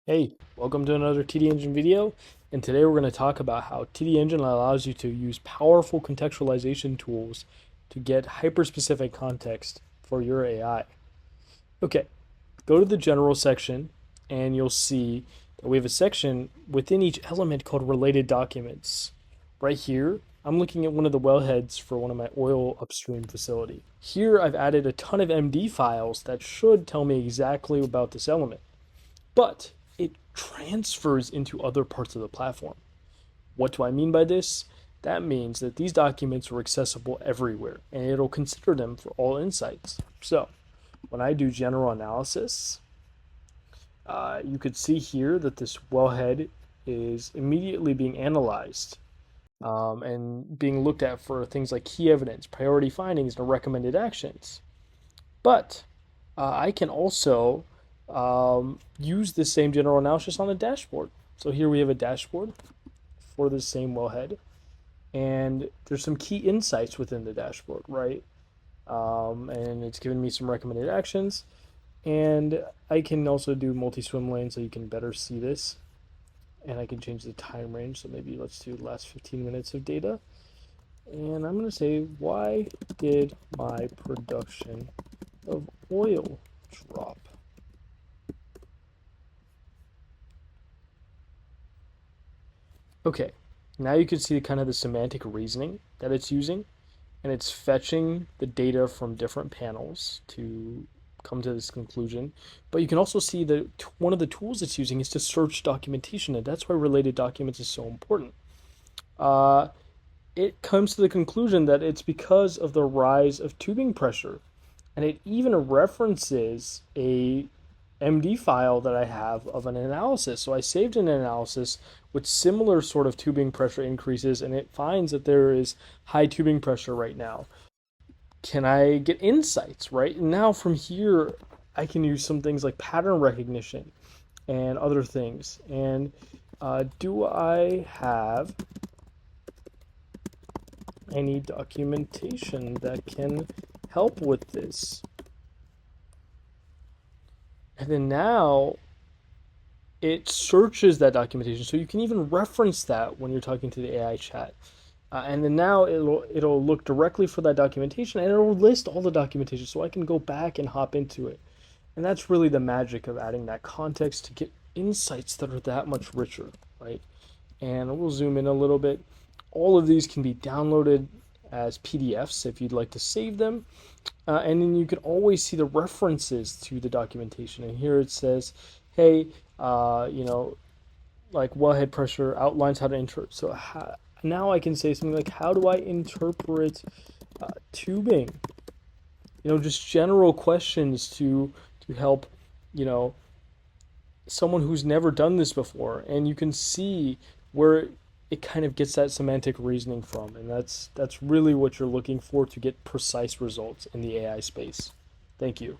Hey, welcome to another TD Engine video, and today we're going to talk about how TD Engine allows you to use powerful contextualization tools to get hyper-specific context for your AI. Okay, go to the general section and you'll see that we have a section within each element called related documents. Right here, I'm looking at one of the wellheads for one of my oil upstream facility. Here I've added a ton of MD files that should tell me exactly about this element, but it transfers into other parts of the platform. What do I mean by this? That means that these documents are accessible everywhere and it'll consider them for all insights. So when I do general analysis, you could see here that this wellhead is immediately being analyzed and being looked at for things like key evidence, priority findings, and recommended actions. But I can also use this same general analysis on a dashboard. So here we have a dashboard for the same wellhead, and there's some key insights within the dashboard, right? And it's given me some recommended actions, and I can also do multi-swim lane so you can better see this, and I can change the time range. So maybe let's do the last 15 minutes of data, and I'm going to say, why did my production of oil drop? Okay, now you can see kind of the semantic reasoning that it's using, and it's fetching the data from different panels to come to this conclusion. But you can also see that one of the tools it's using is to search documentation, and that's why related documents is so important. It comes to the conclusion that it's because of the rise of tubing pressure, and it even references a MD file that I have of an analysis. So I saved an analysis with similar sort of tubing pressure increases, and it finds that there is high tubing pressure right now. Can I get insights, right? And now from here, I can use some things like pattern recognition and other things. And do I have any documentation that can help with this? And then now it searches that documentation, so you can even reference that when you're talking to the AI chat. And then now it'll look directly for that documentation, and it'll list all the documentation, so I can go back and hop into it. And that's really the magic of adding that context to get insights that are that much richer, right? And we'll zoom in a little bit. All of these can be downloaded as PDFs if you'd like to save them. And then you can always see the references to the documentation. And here it says, hey, like wellhead pressure outlines how to interpret. So now I can say something like, how do I interpret tubing? Just general questions to help, someone who's never done this before. And you can see where it kind of gets that semantic reasoning from, and that's really what you're looking for to get precise results in the AI space. Thank you.